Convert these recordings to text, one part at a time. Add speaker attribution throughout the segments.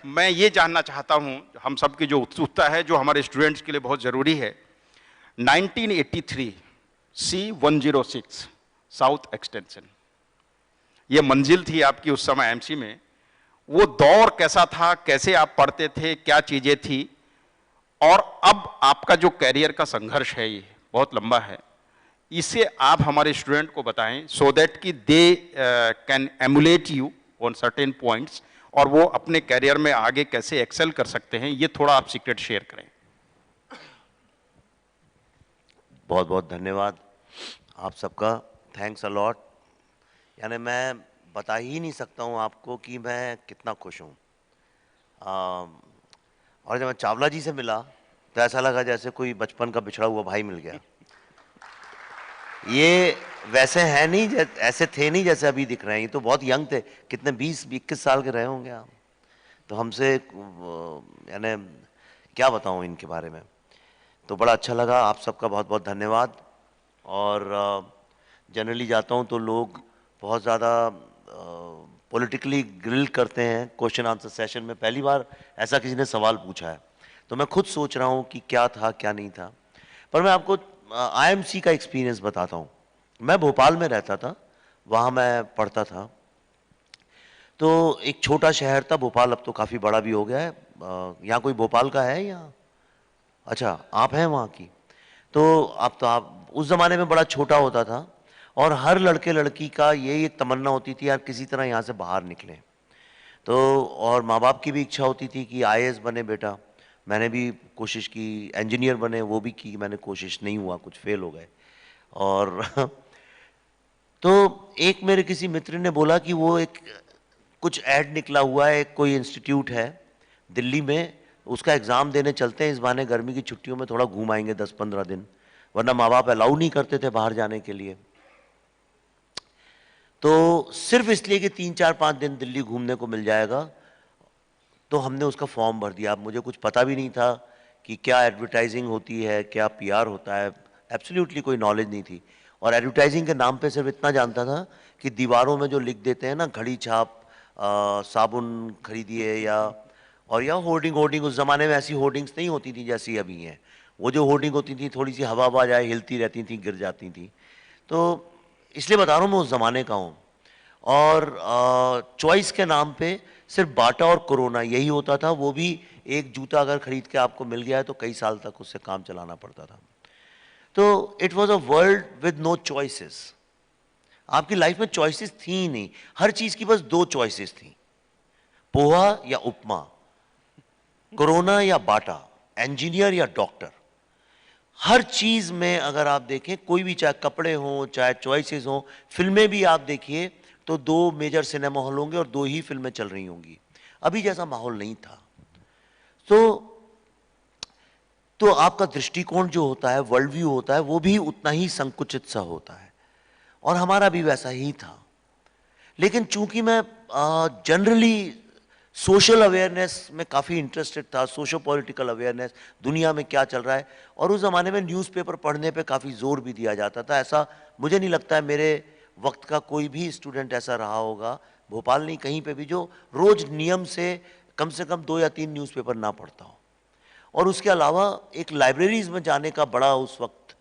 Speaker 1: मैं ये जानना चाहता हूँ, हम सब की जो उत्सुकता है, जो हमारे स्टूडेंट्स के लिए बहुत ज़रूरी है। 1983 C106 साउथ एक्सटेंशन, ये मंजिल थी आपकी उस समय एमसी में। वो दौर कैसा था, कैसे आप पढ़ते थे, क्या चीज़ें थी, और अब आपका जो कैरियर का संघर्ष है ये बहुत लंबा है, इसे आप हमारे स्टूडेंट को बताएं, सो दैट कि they can emulate you on certain points, और वो अपने कैरियर में आगे कैसे एक्सेल कर सकते हैं, ये थोड़ा आप सीक्रेट शेयर करें।
Speaker 2: बहुत बहुत धन्यवाद आप सबका, थैंक्स अ लॉट। यानी मैं बता ही नहीं सकता हूँ आपको कि मैं कितना खुश हूँ। और जब मैं चावला जी से मिला तो ऐसा लगा जैसे कोई बचपन का बिछड़ा हुआ भाई मिल गया। ये वैसे हैं नहीं, ऐसे थे नहीं जैसे अभी दिख रहे हैं। ये तो बहुत यंग थे, कितने 20-21 साल के रहे होंगे आप। तो हमसे यानी क्या बताऊँ इनके बारे में। तो बड़ा अच्छा लगा, आप सबका बहुत बहुत धन्यवाद। और जनरली जाता हूँ तो लोग बहुत ज़्यादा पॉलिटिकली ग्रिल करते हैं क्वेश्चन आंसर सेशन में। पहली बार ऐसा किसी ने सवाल पूछा है, तो मैं खुद सोच रहा हूँ कि क्या था क्या नहीं था। पर मैं आपको आईएमसी का एक्सपीरियंस बताता हूँ। मैं भोपाल में रहता था, वहाँ मैं पढ़ता था। तो एक छोटा शहर था भोपाल, अब तो काफ़ी बड़ा भी हो गया है। यहाँ कोई भोपाल का है यहाँ? अच्छा, आप हैं वहाँ की। तो अब तो आप, उस ज़माने में बड़ा छोटा होता था और हर लड़के लड़की का यही एक तमन्ना होती थी, यार किसी तरह यहाँ से बाहर निकलें। तो और माँ बाप की भी इच्छा होती थी कि आईएएस बने बेटा। मैंने भी कोशिश की, इंजीनियर बने, वो भी की मैंने कोशिश, नहीं हुआ, कुछ फेल हो गए। और तो एक मेरे किसी मित्र ने बोला कि वो एक कुछ ऐड निकला हुआ है, कोई इंस्टीट्यूट है दिल्ली में, उसका एग्ज़ाम देने चलते हैं, इस बहाने गर्मी की छुट्टियों में थोड़ा घूम आएंगे 10-15 दिन, वरना माँ बाप अलाउ नहीं करते थे बाहर जाने के लिए। तो सिर्फ इसलिए कि 3-4-5 दिन दिल्ली घूमने को मिल जाएगा, तो हमने उसका फॉर्म भर दिया। अब मुझे कुछ पता भी नहीं था कि क्या एडवर्टाइजिंग होती है, क्या पीआर होता है, एब्सोल्युटली कोई नॉलेज नहीं थी। और एडवर्टाइजिंग के नाम पे सिर्फ इतना जानता था कि दीवारों में जो लिख देते हैं ना, घड़ी छाप, साबुन खरीदिए, या होर्डिंग होर्डिंग, उस ज़माने में ऐसी होर्डिंग्स नहीं होती थी जैसी अभी हैं। वो जो होर्डिंग होती थी थोड़ी सी हवा हवा जाए हिलती रहती थी, गिर जाती थी। तो इसलिए बता रहा हूँ मैं उस ज़माने का हूँ। और चॉइस के नाम पे सिर्फ बाटा और कोरोना यही होता था। वो भी एक जूता अगर खरीद के आपको मिल गया है तो कई साल तक उससे काम चलाना पड़ता था। तो it was a world with no choices. आपकी लाइफ में चॉइसेस थी ही नहीं, हर चीज की बस 2 चॉइसेस थी, पोहा या उपमा, कोरोना या बाटा, इंजीनियर या डॉक्टर। हर चीज में अगर आप देखें, कोई भी, चाहे कपड़े हों, चाहे चॉइसेस हों, फिल्में भी आप देखिए तो 2 मेजर सिनेमा हॉल होंगे और 2 ही फिल्में चल रही होंगी। अभी जैसा माहौल नहीं था। तो आपका दृष्टिकोण जो होता है, वर्ल्ड व्यू होता है, वो भी उतना ही संकुचित सा होता है, और हमारा भी वैसा ही था। लेकिन चूंकि मैं जनरली सोशल अवेयरनेस में काफ़ी इंटरेस्टेड था, सोशो पॉलिटिकल अवेयरनेस, दुनिया में क्या चल रहा है, और उस ज़माने में न्यूज़पेपर पढ़ने पे काफ़ी जोर भी दिया जाता था। ऐसा मुझे नहीं लगता है मेरे वक्त का कोई भी स्टूडेंट ऐसा रहा होगा, भोपाल नहीं कहीं पे भी, जो रोज़ नियम से कम 2 या 3 न्यूज़पेपर ना पढ़ता हो। और उसके अलावा एक लाइब्रेरीज में जाने का बड़ा उस वक्त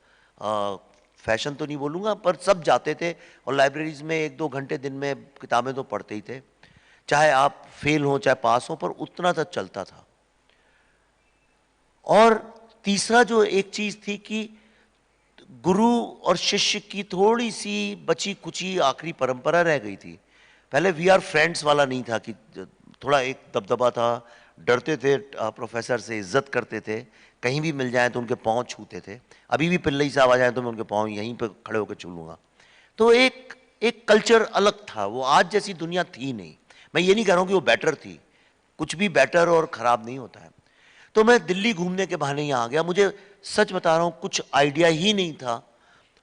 Speaker 2: फैशन तो नहीं बोलूँगा, पर सब जाते थे, और लाइब्रेरीज में 1-2 घंटे दिन में किताबें तो पढ़ते ही थे, चाहे आप फेल हो चाहे पास हो, पर उतना तक चलता था। और तीसरा जो एक चीज़ थी कि गुरु और शिष्य की थोड़ी सी बची कुची आखिरी परंपरा रह गई थी। पहले वी आर फ्रेंड्स वाला नहीं था, कि थोड़ा एक दबदबा था, डरते थे प्रोफेसर से, इज्जत करते थे, कहीं भी मिल जाए तो उनके पाँव छूते थे। अभी भी पिल्लई साहब आ जाए तो मैं उनके पाँव यहीं पे खड़े होकर छू लूँगा। तो एक कल्चर अलग था, वो आज जैसी दुनिया थी नहीं। मैं ये नहीं कह रहा हूँ कि वो बेटर थी, कुछ भी बेटर और ख़राब नहीं होता है। तो मैं दिल्ली घूमने के बहाने यहाँ आ गया। मुझे सच बता रहा हूँ कुछ आइडिया ही नहीं था।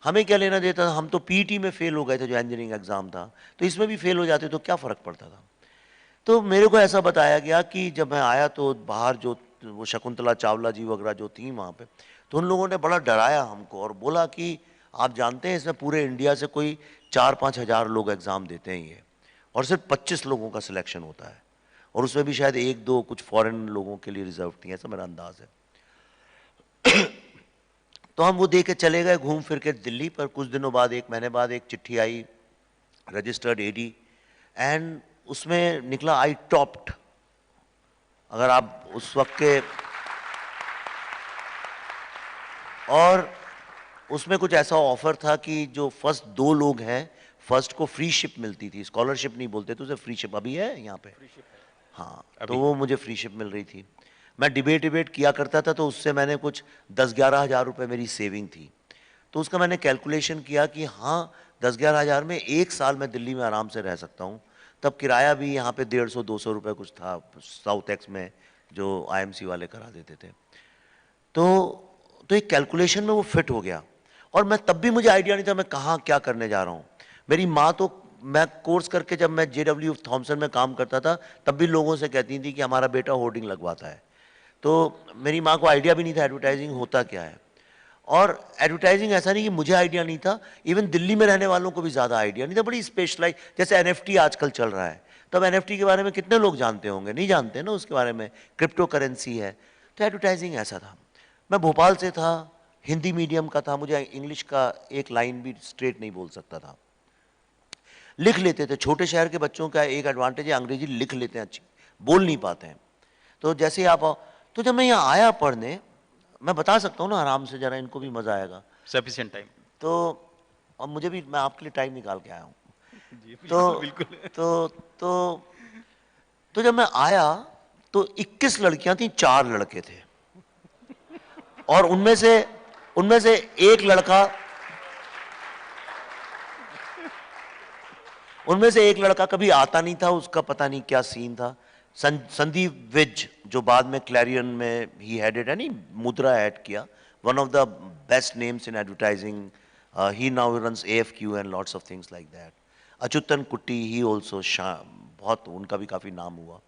Speaker 2: हमें क्या लेना देता था, हम तो पीटी में फेल हो गए थे जो इंजीनियरिंग एग्ज़ाम था, तो इसमें भी फेल हो जाते तो क्या फ़र्क पड़ता था। तो मेरे को ऐसा बताया गया कि जब मैं आया तो बाहर जो वो शकुंतला चावला जी वगैरह जो थी वहाँ पे, तो उन लोगों ने बड़ा डराया हमको और बोला कि आप जानते हैं इसमें पूरे इंडिया से कोई 4-5 हज़ार लोग एग्ज़ाम देते हैं ये, और सिर्फ 25 लोगों का सिलेक्शन होता है। और उसमें भी शायद एक दो कुछ फॉरेन लोगों के लिए रिजर्व थी, ऐसा मेरा अंदाज है। तो हम वो दे के चले गए घूम फिर के दिल्ली। पर कुछ दिनों बाद, 1 महीने बाद, एक चिट्ठी आई रजिस्टर्ड एडी, एंड उसमें निकला आई टॉप्ड। अगर आप उस वक्त के, और उसमें कुछ ऐसा ऑफर था कि जो फर्स्ट 2 लोग हैं, फर्स्ट को फ्री शिप मिलती थी, स्कॉलरशिप नहीं बोलते तो उसे फ्री शिप। अभी है यहाँ पे? हाँ, तो वो मुझे फ्री शिप मिल रही थी। मैं डिबेट किया करता था, तो उससे मैंने कुछ 10-11 हज़ार रुपये मेरी सेविंग थी। तो उसका मैंने कैलकुलेशन किया कि हाँ, 10-11 हज़ार में 1 साल मैं दिल्ली में आराम से रह सकता हूँ। तब किराया भी यहाँ पे 150-200 रुपये कुछ था साउथ एक्स में, जो IMC वाले करा देते थे। तो एक कैलकुलेशन में वो फिट हो गया। और मैं तब भी, मुझे आइडिया नहीं था मैं कहाँ क्या करने जा रहा हूँ। मेरी माँ तो, मैं कोर्स करके जब मैं JW थॉमसन में काम करता था, तब भी लोगों से कहती थी कि हमारा बेटा होर्डिंग लगवाता है। तो मेरी माँ को आइडिया भी नहीं था एडवर्टाइजिंग होता क्या है। और एडवर्टाइजिंग ऐसा नहीं कि मुझे आइडिया नहीं था, इवन दिल्ली में रहने वालों को भी ज़्यादा आइडिया नहीं था। बड़ी स्पेशलाइज, जैसे NFT आजकल चल रहा है, तब NFT के बारे में कितने लोग जानते होंगे? नहीं जानते ना उसके बारे में। क्रिप्टो करेंसी है। तो एडवर्टाइजिंग ऐसा था। मैं भोपाल से था, हिंदी मीडियम का था, मुझे इंग्लिश का एक लाइन भी स्ट्रेट नहीं बोल सकता था। लिख लेते थे। छोटे शहर के बच्चों का एक एडवांटेज है, अंग्रेजी लिख लेते हैं अच्छी, बोल नहीं पाते हैं। तो जैसे आप, तो जब मैं यहाँ आया पढ़ने, मैं बता सकता हूँ ना आराम से, जरा इनको भी मजा आएगा।
Speaker 1: Sufficient time.
Speaker 2: तो अब मुझे भी, मैं आपके लिए टाइम निकाल के आया हूँ।
Speaker 1: जी
Speaker 2: तो
Speaker 1: बिल्कुल।
Speaker 2: तो तो तो जब मैं आया तो 21 लड़कियां थी, 4 लड़के थे। और उनमें से एक लड़का, कभी आता नहीं था, उसका पता नहीं क्या सीन था। संदीप विज, जो बाद में क्लैरियन में ही हेडेड है, नहीं, मुद्रा हेड किया, one of the best names in advertising, he now runs AFQ and lots of things like that. Achuthan कुट्टी, ही ऑल्सो, बहुत, उनका भी काफी नाम हुआ।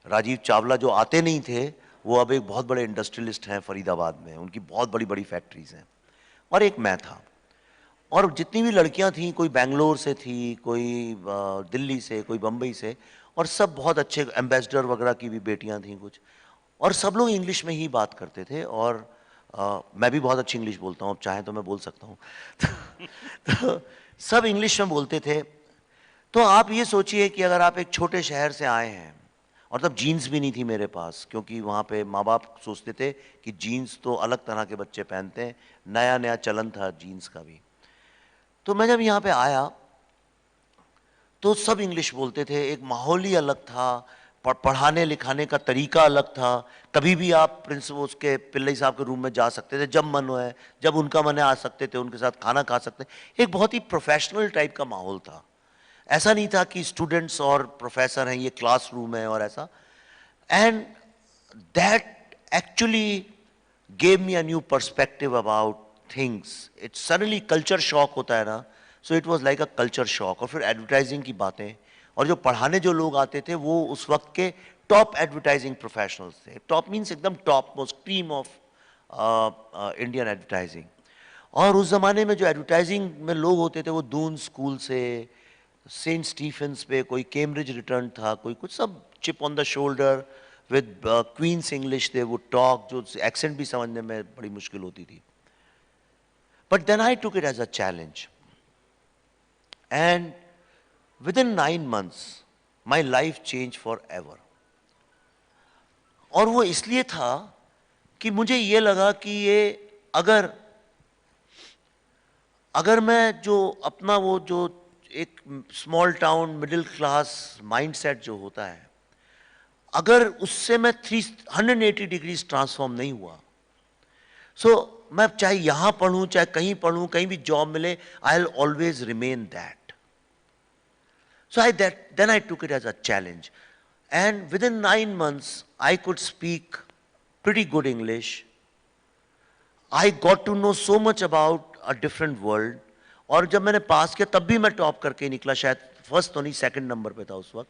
Speaker 2: राजीव चावला, जो आते नहीं थे, वो अब एक बहुत बड़े इंडस्ट्रियलिस्ट हैं फरीदाबाद में, उनकी बहुत बड़ी बड़ी फैक्ट्रीज हैं। और एक मैं था। और जितनी भी लड़कियां थीं, कोई बेंगलोर से थी, कोई दिल्ली से, कोई बम्बई से, और सब बहुत अच्छे एम्बेसडर वगैरह की भी बेटियां थीं कुछ। और सब लोग इंग्लिश में ही बात करते थे। और मैं भी बहुत अच्छी इंग्लिश बोलता हूँ, अब चाहे तो मैं बोल सकता हूँ। तो सब इंग्लिश में बोलते थे। तो आप ये सोचिए कि अगर आप एक छोटे शहर से आए हैं, और तब जीन्स भी नहीं थी मेरे पास, क्योंकि वहाँ पे माँ बाप सोचते थे कि जीन्स तो अलग तरह के बच्चे पहनते हैं, नया नया चलन था जीन्स का भी। तो मैं जब यहाँ पे आया तो सब इंग्लिश बोलते थे, एक माहौल ही अलग था, पढ़ाने लिखाने का तरीका अलग था। कभी भी आप प्रिंसिपल उसके पिल्लई साहब के रूम में जा सकते थे, जब मन है, जब उनका मन है आ सकते थे, उनके साथ खाना खा सकते। एक बहुत ही प्रोफेशनल टाइप का माहौल था। ऐसा नहीं था कि स्टूडेंट्स और प्रोफेसर हैं, ये क्लासरूम है और ऐसा। And that actually gave me a new perspective about things. It suddenly culture shock होता है ना, so it was like a culture shock. और फिर एडवर्टाइजिंग की बातें, और जो पढ़ाने जो लोग आते थे वो उस वक्त के टॉप एडवर्टाइजिंग प्रोफेशनल्स थे। टॉप मीन्स एकदम top most cream of Indian advertising. और उस ज़माने में जो एडवर्टाइजिंग में लोग होते थे वो दून स्कूल से, सेंट स्टीफेंस पे, कोई कैम्ब्रिज रिटर्न था, कोई कुछ, सब chip on the shoulder with Queen's English, they would talk, जो एक्सेंट भी समझने में बड़ी मुश्किल होती थी। But then I took it as a challenge, and with in 9 months my life change for ever. और वो इसलिए था कि मुझे ये लगा कि ये अगर मैं जो अपना वो जो एक small town middle class mindset जो होता है, अगर उससे मैं 380 डिग्रीज ट्रांसफॉर्म नहीं हुआ, मैं चाहे यहां पढ़ूं, चाहे कहीं पढ़ूं, कहीं भी जॉब मिले, I will always remain that. Then I took it as a challenge, and within 9 months I could speak pretty good English. I got to know so much about a different world. और जब मैंने पास किया तब भी मैं top करके निकला, शायद फर्स्ट तो नहीं, सेकंड नंबर पे था उस वक्त।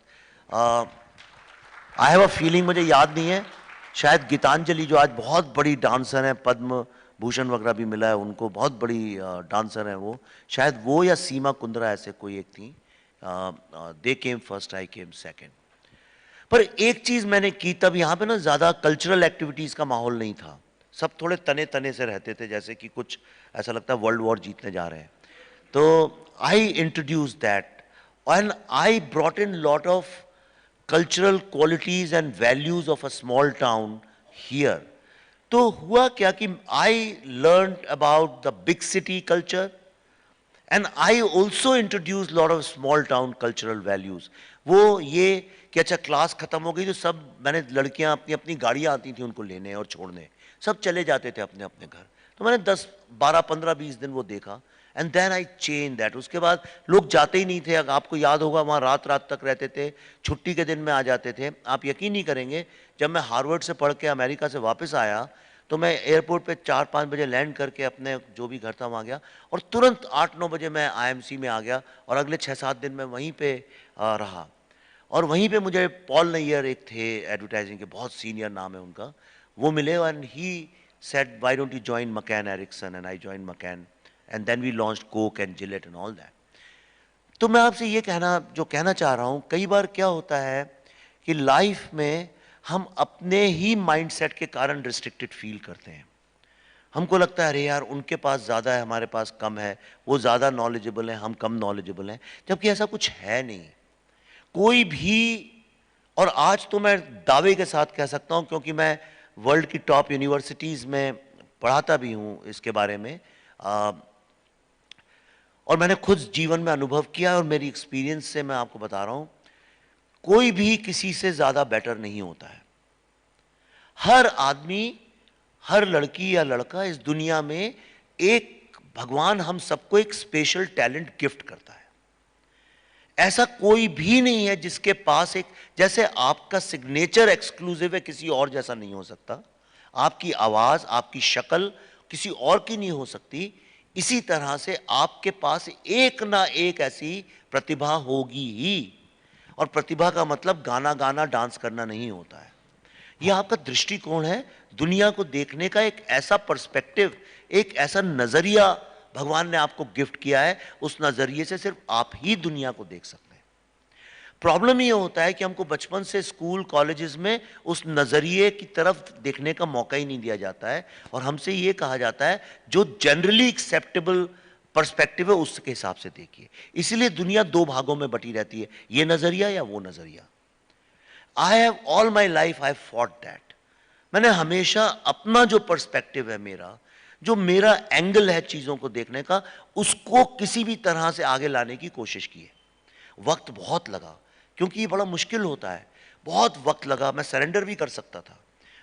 Speaker 2: आई हैव अ फीलिंग, मुझे याद नहीं है, शायद गीतांजलि, जो आज बहुत बड़ी डांसर हैं, पद्म भूषण वगैरह भी मिला है उनको, बहुत बड़ी डांसर हैं वो, शायद वो या सीमा कुंद्रा, ऐसे कोई एक थी। दे केम फर्स्ट, आई केम सेकंड। पर एक चीज मैंने की तब, यहाँ पे ना ज्यादा कल्चरल एक्टिविटीज का माहौल नहीं था, सब थोड़े तने तने से रहते थे, जैसे कि कुछ ऐसा लगता है वर्ल्ड वॉर जीतने जा रहे हैं। तो I introduce that and I brought in lot of cultural qualities and values of a small town here. तो हुआ क्या कि I learned about the big city culture and I also introduced lot of small town cultural values. वो ये कि अच्छा class खत्म हो गई तो सब, मैंने लड़कियां अपनी अपनी गाड़ियां आती थी उनको लेने और छोड़ने, सब चले जाते थे अपने अपने घर। तो मैंने 10, 12, 15, 20 दिन वो देखा and then I change that. उसके बाद लोग जाते ही नहीं थे, आपको याद होगा वहाँ रात रात तक रहते थे, छुट्टी के दिन में आ जाते थे। आप यकीन नहीं करेंगे, जब मैं हार्वर्ड से पढ़ के अमेरिका से वापस आया तो मैं एयरपोर्ट पे 4-5 बजे लैंड करके अपने जो भी घर था वहाँ गया और तुरंत 8-9 बजे मैं आईएमसी में आ गया और अगले 6-7 दिन मैं वहीं पे रहा। और वहीं पे मुझे पॉल नैयर एक थे एडवर्टाइजिंग के, बहुत सीनियर नाम है उनका, वो मिले and he said why don't you join McCann Erickson and I join McCann and then we launched Coke and Gillette and all that. तो मैं आपसे ये कहना चाह रहा हूँ, कई बार क्या होता है कि लाइफ में हम अपने ही माइंडसेट के कारण रिस्ट्रिक्टेड फील करते हैं। हमको लगता है अरे यार उनके पास ज़्यादा है, हमारे पास कम है, वो ज़्यादा नॉलेजेबल है, हम कम नॉलेजेबल हैं, जबकि ऐसा कुछ है नहीं कोई भी। और आज तो मैं दावे के साथ कह सकता हूँ, क्योंकि मैं वर्ल्ड की टॉप यूनिवर्सिटीज़ में पढ़ाता भी हूँ इसके बारे में, और मैंने खुद जीवन में अनुभव किया और मेरी एक्सपीरियंस से मैं आपको बता रहा हूं, कोई भी किसी से ज्यादा बेटर नहीं होता है। हर आदमी, हर लड़की या लड़का इस दुनिया में, एक भगवान हम सबको एक स्पेशल टैलेंट गिफ्ट करता है। ऐसा कोई भी नहीं है जिसके पास एक, जैसे आपका सिग्नेचर एक्सक्लूसिव है, किसी और जैसा नहीं हो सकता, आपकी आवाज, आपकी शक्ल किसी और की नहीं हो सकती, इसी तरह से आपके पास एक ना एक ऐसी प्रतिभा होगी ही। और प्रतिभा का मतलब गाना गाना, डांस करना नहीं होता है। यह आपका दृष्टिकोण है, दुनिया को देखने का एक ऐसा पर्सपेक्टिव, एक ऐसा नजरिया भगवान ने आपको गिफ्ट किया है, उस नजरिए से सिर्फ आप ही दुनिया को देख सकते हैं। प्रॉब्लम ये होता है कि हमको बचपन से स्कूल कॉलेजेस में उस नज़रिए की तरफ देखने का मौका ही नहीं दिया जाता है, और हमसे ये कहा जाता है जो जनरली एक्सेप्टेबल पर्सपेक्टिव है उसके हिसाब से देखिए। इसीलिए दुनिया दो भागों में बटी रहती है, ये नज़रिया या वो नज़रिया। I have all my life I fought that. मैंने हमेशा अपना जो पर्सपेक्टिव है, जो मेरा एंगल है चीज़ों को देखने का, उसको किसी भी तरह से आगे लाने की कोशिश की है। वक्त बहुत लगा, क्योंकि ये बड़ा मुश्किल होता है, बहुत वक्त लगा। मैं सरेंडर भी कर सकता था।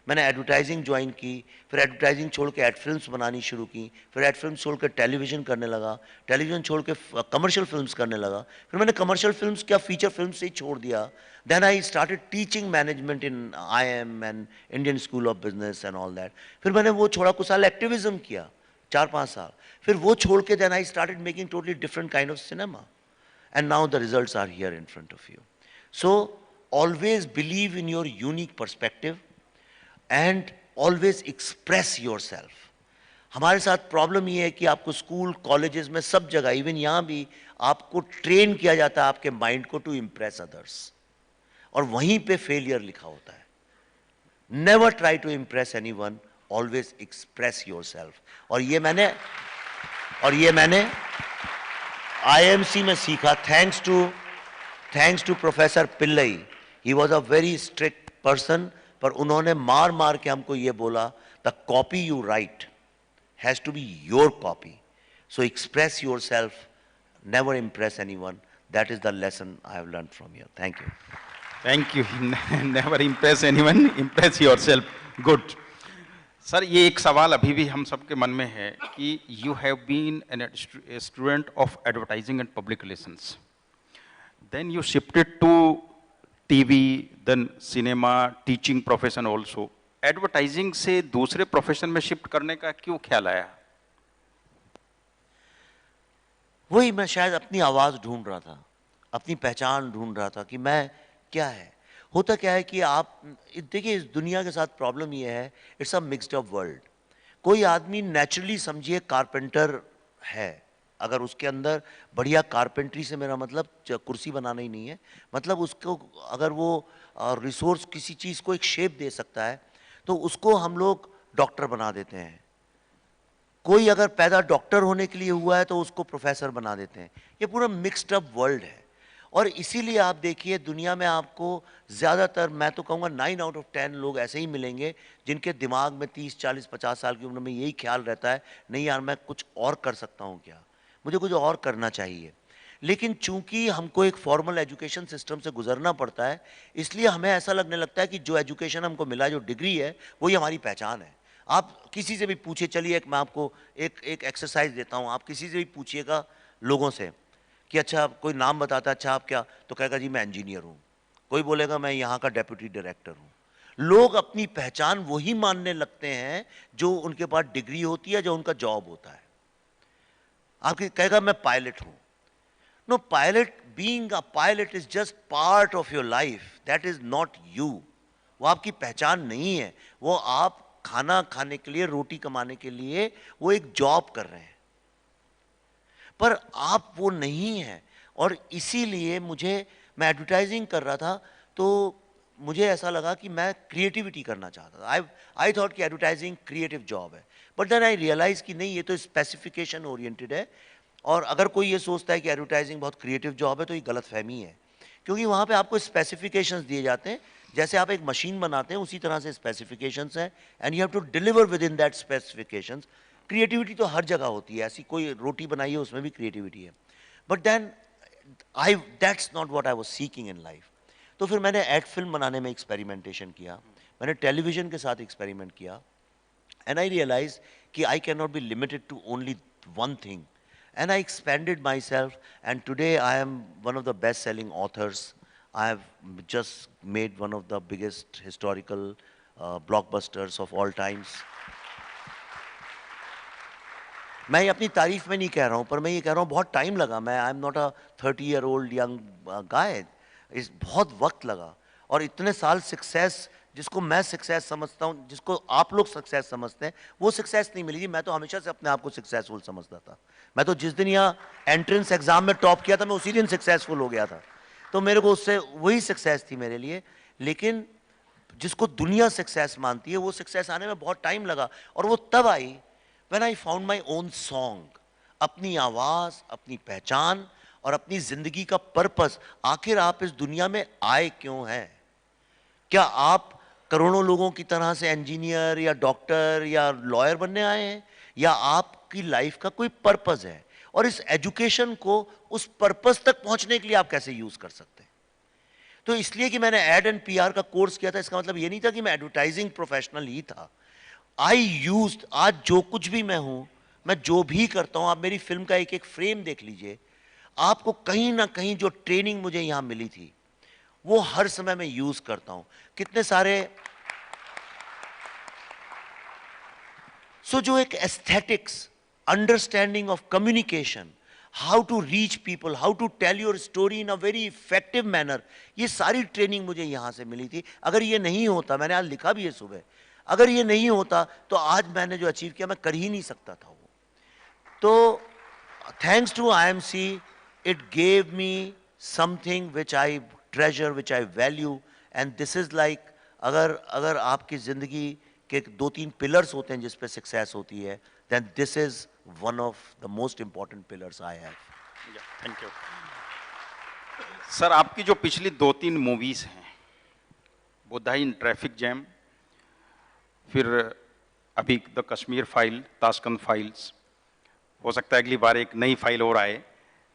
Speaker 2: मैंने एडवर्टाइजिंग ज्वाइन की, फिर एडवर्टाइजिंग छोड़ के एड फिल्म्स बनानी शुरू की, फिर एड फिल्म्स छोड़ के टेलीविज़न करने लगा, टेलीविज़न छोड़ के कमर्शियल फिल्म्स करने लगा, फिर मैंने कमर्शियल फिल्म्स क्या फीचर फिल्म से ही छोड़ दिया। Then I started teaching management in IIM and Indian School of Business and all that. फिर मैंने वो छोड़ा, कुछ साल एक्टिविज्म किया, 4-5 साल, फिर वो छोड़ के then I started making totally different kind of cinema, and now the results are here in front of you. So always believe in your unique perspective and always express yourself. हमारे साथ problem ये है कि आपको school colleges में सब जगह, even यहाँ भी, आपको ट्रेन किया जाता है आपके माइंड को टू इम्प्रेस अदर्स, और वहीं पे फेलियर लिखा होता है। Never try to impress anyone, always express yourself. और ये मैंने IMC में सीखा, thanks to professor Pillai. He was a very strict person, पर उन्होंने मार मार के हमको ये बोला, the copy you write has to be your copy, so express yourself, never impress anyone. That is the lesson I have learn from here. Thank you.
Speaker 1: Never impress anyone, impress yourself. Good. Sir, ये एक सवाल अभी भी हम सबके मन में है कि you have been an student of advertising and public relations, then you shifted to TV, then cinema, teaching profession also. Advertising से दूसरे प्रोफेशन में शिफ्ट करने का क्यों ख्याल आया?
Speaker 2: वही, मैं शायद अपनी आवाज़ ढूंढ रहा था, अपनी पहचान ढूंढ रहा था कि मैं क्या है। होता क्या है कि आप देखिए, इस दुनिया के साथ प्रॉब्लम ये है, it's a mixed up world. कोई आदमी नेचुरली समझिए कारपेंटर है, अगर उसके अंदर बढ़िया कारपेंट्री से मेरा मतलब कुर्सी बनाना ही नहीं है, मतलब उसको अगर वो रिसोर्स किसी चीज़ को एक शेप दे सकता है तो उसको हम लोग डॉक्टर बना देते हैं। कोई अगर पैदा डॉक्टर होने के लिए हुआ है तो उसको प्रोफेसर बना देते हैं। ये पूरा मिक्स्ड अप वर्ल्ड है और इसीलिए आप देखिए दुनिया में आपको ज़्यादातर, मैं तो कहूँगा 9 आउट ऑफ 10 लोग ऐसे ही मिलेंगे जिनके दिमाग में 30, 40, 50 साल की उम्र में यही ख्याल रहता है, नहीं यार मैं कुछ और कर सकता हूँ क्या, मुझे कुछ और करना चाहिए। लेकिन चूंकि हमको एक फॉर्मल एजुकेशन सिस्टम से गुजरना पड़ता है, इसलिए हमें ऐसा लगने लगता है कि जो एजुकेशन हमको मिला, जो डिग्री है, वही हमारी पहचान है। आप किसी से भी पूछिए, चलिए मैं आपको एक एक्सरसाइज देता हूँ, आप किसी से भी पूछिएगा लोगों से कि अच्छा कोई नाम बताता है, अच्छा आप क्या, तो कहेगा जी मैं इंजीनियर हूँ, कोई बोलेगा मैं यहाँ का डेप्यूटी डायरेक्टर हूँ। लोग अपनी पहचान वही मानने लगते हैं जो उनके पास डिग्री होती है, जो उनका जॉब होता है। आपके कहेगा मैं पायलट हूँ, no, pilot, being a pilot is just part of your life, that is not you. वो आपकी पहचान नहीं है, वो आप खाना खाने के लिए, रोटी कमाने के लिए वो एक जॉब कर रहे हैं, पर आप वो नहीं हैं। और इसीलिए मैं एडवर्टाइजिंग कर रहा था तो मुझे ऐसा लगा कि मैं क्रिएटिविटी करना चाहता था। आई थॉट कि एडवर्टाइजिंग क्रिएटिव जॉब है, बट देन आई रियलाइज कि नहीं, ये तो स्पेसिफिकेशन ओरिएंटेड है। और अगर कोई ये सोचता है कि एडवर्टाइजिंग बहुत क्रिएटिव जॉब है तो ये गलत फहमी है, क्योंकि वहाँ पे आपको स्पेसिफिकेशंस दिए जाते हैं, जैसे आप एक मशीन बनाते हैं उसी तरह से स्पेसिफिकेशंस हैं, and you have to deliver within that specifications. Creativity तो हर जगह होती है, ऐसी कोई रोटी बनाई है उसमें भी क्रिएटिविटी है, but then that's not what I was seeking in life. तो फिर मैंने एड फिल्म बनाने में एक्सपेरिमेंटेशन किया, मैंने टेलीविजन के साथ एक्सपेरिमेंट किया, and I realized कि I cannot be limited to only one thing, and I expanded myself, and today I am one of the best selling authors. I have just made one of the biggest historical blockbusters of all times. मैं ये अपनी तारीफ में नहीं कह रहा हूँ, पर मैं ये कह रहा हूँ बहुत टाइम लगा, मैं I am not a 30-year-old young guy, इस बहुत वक्त लगा। और इतने साल सक्सेस, जिसको मैं सक्सेस समझता हूँ, जिसको आप लोग सक्सेस समझते हैं, वो सक्सेस नहीं मिली थी। मैं तो हमेशा से अपने आप को सक्सेसफुल समझता था। मैं तो जिस दिन यहाँ एंट्रेंस एग्जाम में टॉप किया था, मैं उसी दिन सक्सेसफुल हो गया था, तो मेरे को उससे वही सक्सेस थी मेरे लिए। लेकिन जिसको दुनिया सक्सेस मानती है, वो सक्सेस आने में बहुत टाइम लगा, और वो तब आई when I found my own song, अपनी आवाज, अपनी पहचान और अपनी जिंदगी का पर्पस। आखिर आप इस दुनिया में आए क्यों हैं? क्या आप करोड़ों लोगों की तरह से इंजीनियर या डॉक्टर या लॉयर बनने आए हैं, या आपकी लाइफ का कोई पर्पस है? और इस एजुकेशन को उस पर्पस तक पहुंचने के लिए आप कैसे यूज कर सकते हैं? तो इसलिए कि मैंने एड एंड पीआर का कोर्स किया था, इसका मतलब ये नहीं था कि मैं एडवर्टाइजिंग प्रोफेशनल ही था। आई यूज्ड, आज जो कुछ भी मैं हूं, मैं जो भी करता हूं, आप मेरी फिल्म का एक एक फ्रेम देख लीजिए, आपको कहीं ना कहीं जो ट्रेनिंग मुझे यहां मिली थी वो हर समय मैं यूज करता हूं। कितने सारे जो एक aesthetics, understanding of communication, how to reach people, how to tell your story in a very effective manner, ये सारी ट्रेनिंग मुझे यहां से मिली थी। अगर ये नहीं होता, मैंने आज लिखा भी है सुबह, अगर ये नहीं होता तो आज मैंने जो अचीव किया मैं कर ही नहीं सकता था वो। तो thanks to IMC, it gave me something which I treasure, which I value, and this is like, अगर आपकी जिंदगी के 2-3 पिलर्स होते हैं जिस पे सक्सेस होती है, then this is one of the most important pillars I have.
Speaker 1: Thank you sir. आपकी जो पिछली 2-3 मूवीज हैं, बुधाई इन ट्रैफिक जैम, फिर अभी the Kashmir file, Tashkent files, हो सकता है अगली बार एक नई फाइल और आए।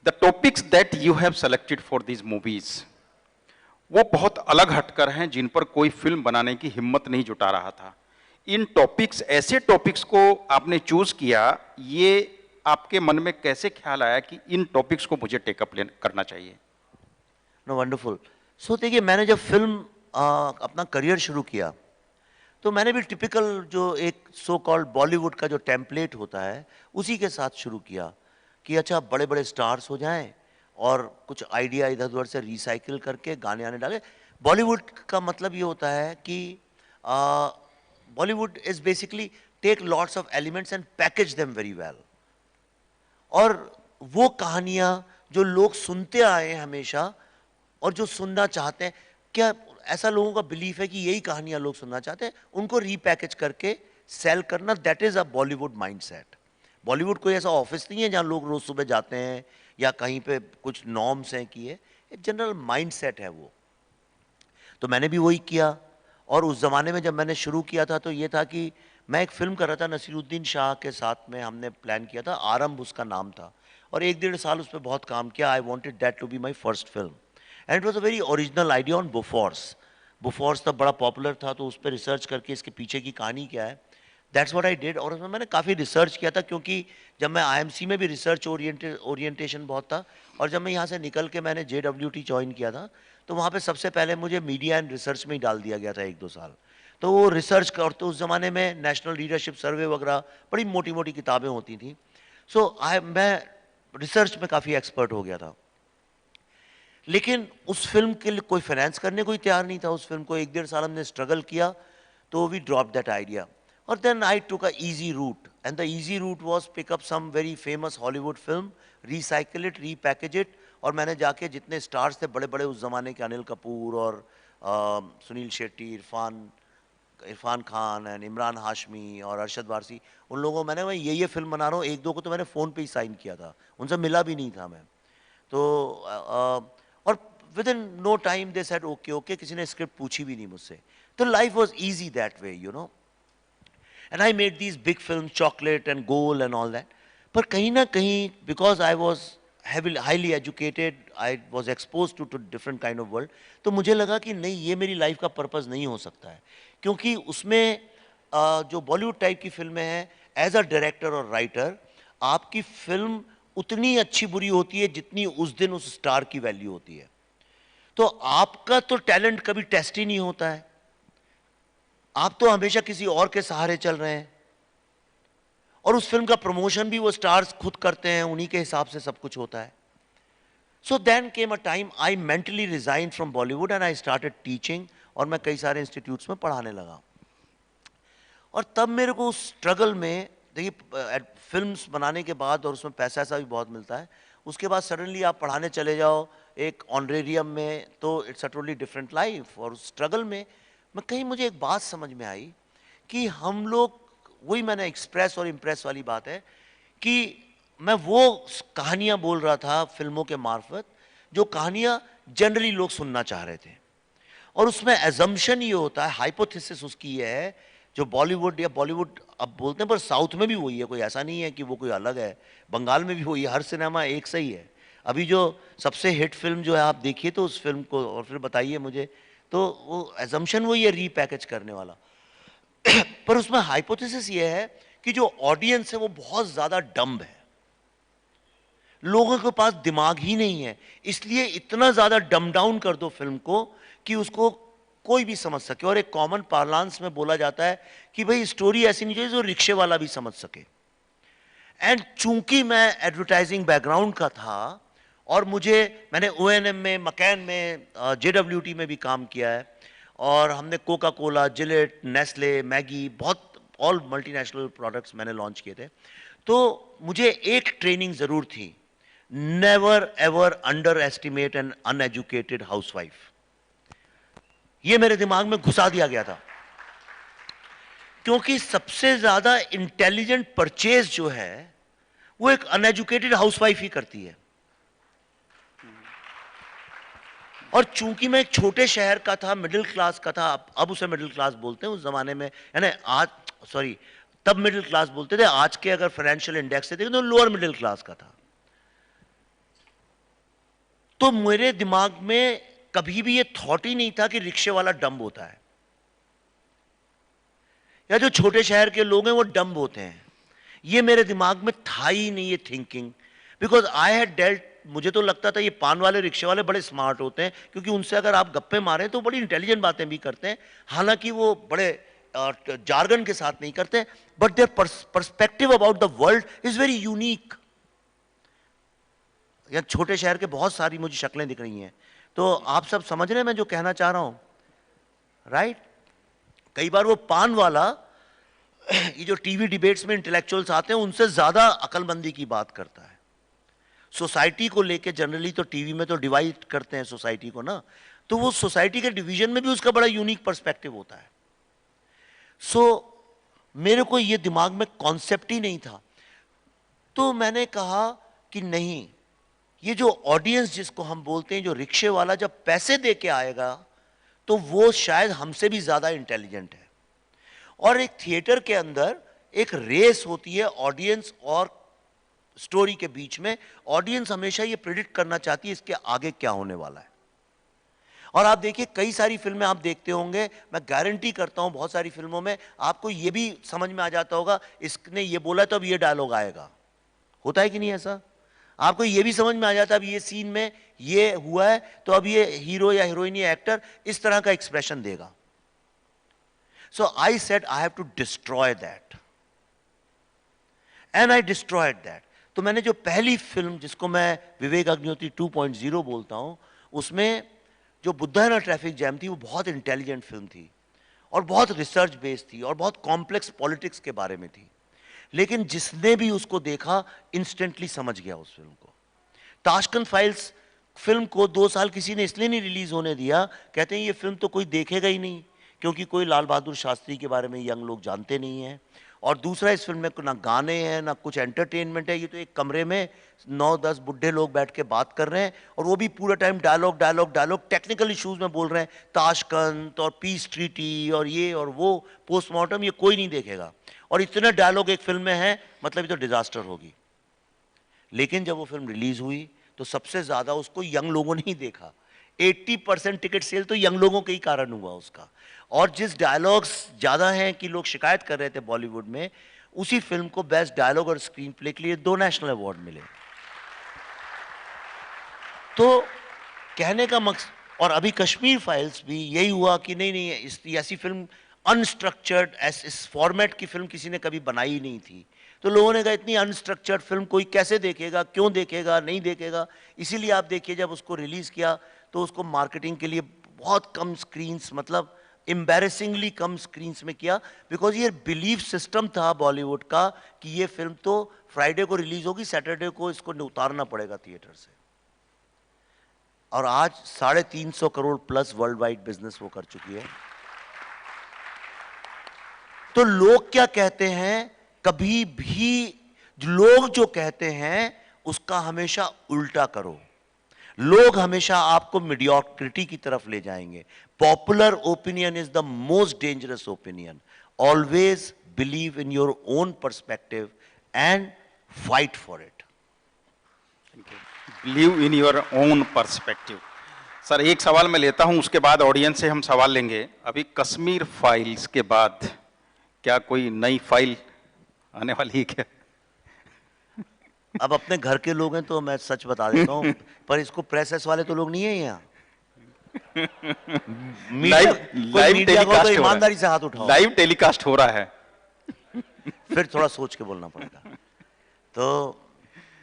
Speaker 1: The topics that you have selected for these movies वो बहुत अलग हटकर हैं, जिन पर कोई फिल्म बनाने की हिम्मत नहीं जुटा रहा था। इन टॉपिक्स, ऐसे टॉपिक्स को आपने चूज किया, ये आपके मन में कैसे ख्याल आया कि इन टॉपिक्स को मुझे टेकअप करना चाहिए?
Speaker 2: No, wonderful. सो देखिए, मैंने जब फिल्म अपना करियर शुरू किया तो मैंने भी टिपिकल जो एक सो कॉल्ड बॉलीवुड का जो टेम्पलेट होता है उसी के साथ शुरू किया कि अच्छा बड़े बड़े स्टार्स हो जाएं और कुछ आइडिया इधर उधर से रिसाइकिल करके गाने आने डाले। बॉलीवुड का मतलब ये होता है कि Bollywood is basically take lots of elements and package them very well. और वो कहानियां जो लोग सुनते आए हैं हमेशा और जो सुनना चाहते हैं, क्या ऐसा लोगों का बिलीफ है कि यही कहानियां लोग सुनना चाहते हैं, उनको रीपैकेज करके सेल करना, that is a Bollywood mindset. Bollywood कोई ऐसा ऑफिस नहीं है जहां लोग रोज सुबह जाते हैं या कहीं पे कुछ नॉर्म्स हैं कि ये जनरल माइंडसेट है वो। तो मैंने भी वही किया। और उस ज़माने में जब मैंने शुरू किया था तो ये था कि मैं एक फ़िल्म कर रहा था नसीरुद्दीन शाह के साथ में, हमने प्लान किया था, आरंभ उसका नाम था, और 1-1.5 साल उस पर बहुत काम किया। I wanted that to be my first film and it was a very original idea on Bofors. Bofors तब बड़ा पॉपुलर था, तो उस पर रिसर्च करके इसके पीछे की कहानी क्या है, दैट्स व्हाट आई डिड। और उसमें मैंने काफ़ी रिसर्च किया था, क्योंकि जब मैं आईएमसी में भी रिसर्च ओरिएंटेशन बहुत था, और जब मैं यहाँ से निकल के मैंने JWT ज्वाइन किया था, तो वहाँ पे सबसे पहले मुझे मीडिया एंड रिसर्च में ही डाल दिया गया था 1-2 साल। तो वो रिसर्च कर, तो उस ज़माने में नेशनल लीडरशिप सर्वे वगैरह बड़ी मोटी मोटी किताबें होती थी। मैं रिसर्च में काफ़ी एक्सपर्ट हो गया था। लेकिन उस फिल्म के लिए कोई फाइनेंस करने को ही तैयार नहीं था। उस फिल्म को 1-1.5 साल हमने स्ट्रगल किया, तो वी ड्रॉप दैट आइडिया। और then I took a easy route, and the easy route was pick up some very famous Hollywood film, recycle it, repackage it, और मैंने जाके जितने स्टार्स थे बड़े बड़े उस जमाने के, अनिल कपूर और सुनील शेट्टी, इरफान खान एंड इमरान हाशमी और अरशद वारसी, उन लोगों मैंने, मैं ये फिल्म बना रहा हूँ, 1-2 को तो मैंने फ़ोन पे ही साइन किया था, उनसे मिला भी नहीं था मैं। तो और within no time they said okay okay, किसी ने स्क्रिप्ट पूछी भी नहीं मुझसे। तो life was easy that way, you know. And I made these big film, chocolate and goal and all that. पर कहीं ना कहीं, because I was highly educated, I was expose to different kind of world, तो मुझे लगा कि नहीं, ये मेरी लाइफ का पर्पज नहीं हो सकता है। क्योंकि उसमें जो बॉलीवुड टाइप की फिल्में हैं, एज अ डायरेक्टर और राइटर, आपकी फिल्म उतनी अच्छी बुरी होती है जितनी उस दिन उस स्टार की वैल्यू होती है। तो आपका तो टैलेंट कभी टेस्ट ही नहीं होता है, आप तो हमेशा किसी और के सहारे चल रहे हैं, और उस फिल्म का प्रमोशन भी वो स्टार्स खुद करते हैं, उन्हीं के हिसाब से सब कुछ होता है। So then came a time I mentally resign from Bollywood and I started teaching, और मैं कई सारे इंस्टीट्यूट्स में पढ़ाने लगा। और तब मेरे को उस स्ट्रगल में, देखिए फिल्म्स बनाने के बाद, और उसमें पैसा ऐसा भी बहुत मिलता है, उसके बाद सडनली आप पढ़ाने चले जाओ एक ऑनरेरियम में, तो it's a totally different life. और उस स्ट्रगल में मैं कहीं, मुझे एक बात समझ में आई कि हम लोग, वही मैंने एक्सप्रेस और इम्प्रेस वाली बात है, कि मैं वो कहानियां बोल रहा था फिल्मों के मार्फत, जो कहानियां जनरली लोग सुनना चाह रहे थे। और उसमें एजम्पशन ये होता है, हाइपोथेसिस उसकी ये है, जो बॉलीवुड, या बॉलीवुड अब बोलते हैं, पर साउथ में भी वही है, कोई ऐसा नहीं है कि वो कोई अलग है, बंगाल में भी वही है, हर सिनेमा एक सही है। अभी जो सबसे हिट फिल्म जो है, आप देखिए तो उस फिल्म को और फिर बताइए मुझे, तो वो एजम्पशन वही है, रीपैकेज करने वाला। पर उसमें हाइपोथेसिस ये है कि जो ऑडियंस है वो बहुत ज्यादा डम्ब है, लोगों के पास दिमाग ही नहीं है, इसलिए इतना ज्यादा डम डाउन कर दो फिल्म को कि उसको कोई भी समझ सके। और एक कॉमन पार्लांस में बोला जाता है कि भाई स्टोरी ऐसी नहीं चाहिए जो रिक्शे वाला भी समझ सके। एंड चूंकि मैं एडवर्टाइजिंग बैकग्राउंड का था, और मैंने ONM में, मकैन में, JWT में भी काम किया है, और हमने Coca Cola, Gillette, Nestle, Maggi, बहुत ऑल मल्टीनेशनल प्रोडक्ट्स मैंने लॉन्च किए थे। तो मुझे एक ट्रेनिंग जरूर थी, never ever underestimate an uneducated housewife. ये मेरे दिमाग में घुसा दिया गया था, क्योंकि सबसे ज्यादा इंटेलिजेंट परचेज जो है वो एक अनएजुकेटेड हाउसवाइफ ही करती है। और चूंकि मैं एक छोटे शहर का था, मिडिल क्लास का था, अब उसे मिडिल क्लास बोलते हैं, उस जमाने में, यानी आज, सॉरी, तब मिडिल क्लास बोलते थे, आज के अगर फाइनेंशियल इंडेक्स से देखें तो लोअर मिडिल क्लास का था। तो मेरे दिमाग में कभी भी ये थॉट ही नहीं था कि रिक्शे वाला डम्ब होता है, या जो छोटे शहर के लोग हैं वो डम्ब होते हैं। ये मेरे दिमाग में था ही नहीं ये thinking, because I had dealt, मुझे तो लगता था ये पान वाले, रिक्शे वाले बड़े स्मार्ट होते हैं, क्योंकि उनसे अगर आप गप्पे मारें तो बड़ी इंटेलिजेंट बातें भी करते हैं, हालांकि वो बड़े जार्गन के साथ नहीं करते, but their perspective about the world is very unique. या छोटे शहर के बहुत सारी मुझे शक्लें दिख रही हैं, तो आप सब समझ रहे हैं मैं जो कहना चाह रहा हूं, राइट? कई बार वो पान वाला, ये जो टीवी डिबेट्स में इंटेलेक्चुअल्स आते हैं, उनसे ज्यादा अकलमंदी की बात करता है। सोसाइटी को लेके जनरली तो टीवी में तो डिवाइड करते हैं सोसाइटी को ना, तो वो सोसाइटी के डिवीजन में भी उसका बड़ा यूनिक पर्सपेक्टिव होता है। मेरे को ये दिमाग में कॉन्सेप्ट ही नहीं था, तो मैंने कहा कि नहीं, ये जो ऑडियंस जिसको हम बोलते हैं, जो रिक्शे वाला जब पैसे दे के आएगा तो वो शायद हमसे भी ज्यादा इंटेलिजेंट है। और एक थिएटर के अंदर एक रेस होती है ऑडियंस और स्टोरी के बीच में। ऑडियंस हमेशा ये प्रिडिक्ट करना चाहती है इसके आगे क्या होने वाला है। और आप देखिए कई सारी फिल्में आप देखते होंगे, मैं गारंटी करता हूं बहुत सारी फिल्मों में आपको ये भी समझ में आ जाता होगा, इसने ये बोला तो अब ये डायलॉग आएगा। होता है कि नहीं ऐसा? आपको ये भी समझ में आ जाता है अब ये सीन में ये हुआ है तो अब ये हीरो या हीरोइन या एक्टर इस तरह का एक्सप्रेशन देगा। So I said I have to destroy that, and I destroyed that. तो मैंने जो पहली फिल्म जिसको मैं विवेक अग्निहोत्री 2.0 बोलता हूं, उसमें जो बुद्धा ट्रैफिक जैम थी वो बहुत इंटेलिजेंट फिल्म थी और बहुत रिसर्च बेस्ड थी और बहुत कॉम्प्लेक्स पॉलिटिक्स के बारे में थी, लेकिन जिसने भी उसको देखा इंस्टेंटली समझ गया उस फिल्म को। ताशकंद फाइल्स फिल्म को 2 साल किसी ने इसलिए नहीं रिलीज होने दिया, कहते हैं ये फिल्म तो कोई देखेगा ही नहीं क्योंकि कोई लाल बहादुर शास्त्री के बारे में यंग लोग जानते नहीं हैं, और दूसरा इस फिल्म में ना गाने हैं ना कुछ एंटरटेनमेंट है, ये तो एक कमरे में 9-10 बुढ़े लोग बैठ के बात कर रहे हैं और वो भी पूरा time dialogue dialogue dialogue, technical issues में बोल रहे हैं, ताशकंद और पीस ट्रीटी और ये और वो पोस्टमार्टम, ये कोई नहीं देखेगा। और इतने डायलॉग एक फिल्म में है, मतलब ये तो डिजास्टर होगी। लेकिन जब वो फिल्म रिलीज हुई तो सबसे ज्यादा उसको यंग लोगों ने ही देखा। 80% टिकट सेल तो यंग लोगों के ही कारण हुआ उसका। और जिस डायलॉग्स ज्यादा हैं कि लोग शिकायत कर रहे थे बॉलीवुड में, उसी फिल्म को बेस्ट डायलॉग और स्क्रीन प्ले के लिए 2 नेशनल अवार्ड मिले। तो कहने का मकसद, और अभी कश्मीर फाइल्स भी यही हुआ कि नहीं नहीं इस ऐसी फिल्म अनस्ट्रक्चर्ड, इस फॉर्मेट की फिल्म किसी ने कभी बनाई ही नहीं थी। तो लोगों ने कहा इतनी अनस्ट्रक्चर्ड फिल्म कोई कैसे देखेगा, क्यों देखेगा, नहीं देखेगा। इसीलिए आप देखिए जब उसको रिलीज किया तो उसको मार्केटिंग के लिए बहुत कम स्क्रीन्स, मतलब एम्बैरेसिंगली कम स्क्रीन्स में किया, बिकॉज ये बिलीफ सिस्टम था बॉलीवुड का कि ये फिल्म तो फ्राइडे को रिलीज होगी, सैटरडे को इसको उतारना पड़ेगा थिएटर से। और आज 350 crore plus world wide business वो कर चुकी है। तो लोग क्या कहते हैं, कभी भी लोग जो कहते हैं उसका हमेशा उल्टा करो। लोग हमेशा आपको मीडियोक्रिटी की तरफ ले जाएंगे। Popular opinion is the most dangerous opinion. Always believe in your own perspective and fight for it.
Speaker 1: Believe in your own perspective. Sir एक सवाल मैं लेता हूं, उसके बाद ऑडियंस से हम सवाल लेंगे। अभी कश्मीर फाइल्स के बाद क्या कोई नई फाइल आने वाली है क्या?
Speaker 2: अब अपने घर के लोग हैं तो मैं सच बता देता हूं, पर इसको प्रेस वाले तो लोग नहीं है यहाँ।
Speaker 1: लाइव टेलीकास्ट,
Speaker 2: ईमानदारी से हाथ उठाओ।
Speaker 1: लाइव टेलीकास्ट हो रहा है।
Speaker 2: फिर थोड़ा सोच के बोलना पड़ेगा। तो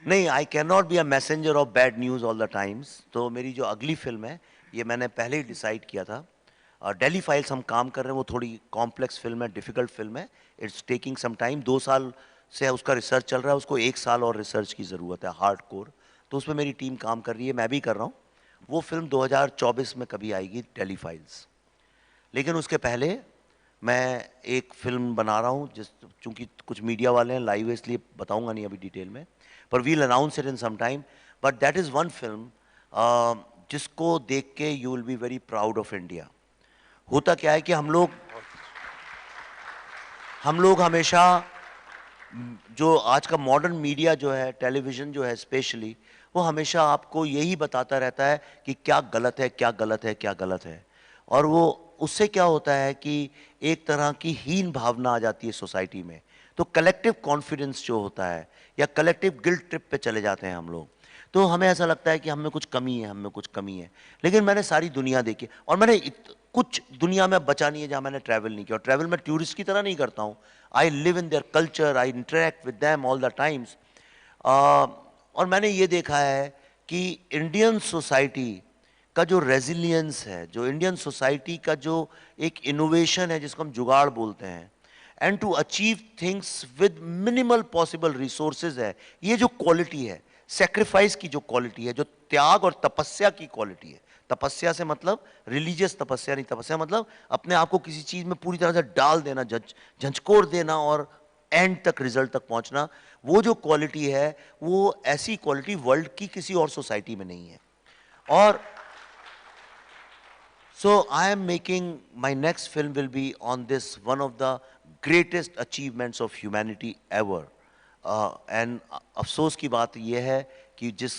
Speaker 2: नहीं, I can not be a messenger of bad news all the times. तो मेरी जो अगली फिल्म है ये मैंने पहले ही डिसाइड किया था। दिल्ली फाइल्स हम काम कर रहे हैं, वो थोड़ी कॉम्प्लेक्स फिल्म है, डिफिकल्ट फिल्म है, इट्स टेकिंग सम टाइम। 2 साल से उसका रिसर्च चल रहा है, उसको 1 साल और रिसर्च की ज़रूरत है, हार्डकोर। तो उसमें मेरी टीम काम कर रही है, मैं भी कर रहा हूँ। वो फिल्म 2024 में कभी आएगी, दिल्ली फाइल्स। लेकिन उसके पहले मैं एक फिल्म बना रहा हूँ, चूँकि कुछ मीडिया वाले हैं, लाइव है इसलिए बताऊँगा नहीं अभी डिटेल में, पर we'll announce it in some time. But that is one film जिसको देख के you will be very proud of India. होता क्या है कि हम लोग हमेशा, जो आज का मॉडर्न मीडिया जो है, टेलीविज़न जो है स्पेशली, वो हमेशा आपको यही बताता रहता है कि क्या गलत है, क्या गलत है, क्या गलत है। और वो उससे क्या होता है कि एक तरह की हीन भावना आ जाती है सोसाइटी में। तो कलेक्टिव कॉन्फिडेंस जो होता है, या कलेक्टिव गिल्ट ट्रिप पे चले जाते हैं हम लोग। तो हमें ऐसा लगता है कि हम में कुछ कमी है, हम में कुछ कमी है। लेकिन मैंने सारी दुनिया देखी और मैंने कुछ दुनिया में बचा नहीं है जहाँ मैंने ट्रैवल नहीं किया। और ट्रैवल मैं टूरिस्ट की तरह नहीं करता हूँ। I live in their culture, I interact with them all the times. और मैंने ये देखा है कि इंडियन सोसाइटी का जो रेजिलियंस है, जो इंडियन सोसाइटी का जो एक इनोवेशन है जिसको हम जुगाड़ बोलते हैं, and to achieve things with minimal possible resources है, ये जो क्वालिटी है सेक्रीफाइस की जो क्वालिटी है, जो त्याग और तपस्या की क्वालिटी है, तपस्या से मतलब रिलीजियस तपस्या नहीं, तपस्या मतलब अपने आप को किसी चीज में पूरी तरह से डाल देना, झंझकोर देना और एंड तक, रिजल्ट तक पहुंचना, वो जो क्वालिटी है, वो ऐसी क्वालिटी वर्ल्ड की किसी और सोसाइटी में नहीं है। और so I am making, my next film will be on this, one of the greatest achievements of humanity ever. And अफसोस की बात यह है कि जिस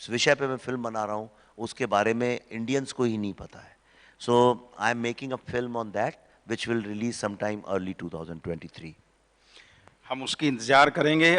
Speaker 2: विषय पे मैं फिल्म बना रहा हूँ उसके बारे में इंडियंस को ही नहीं पता है। So I am making a film on that which will release sometime early 2023.
Speaker 1: हम उसकी इंतजार करेंगे।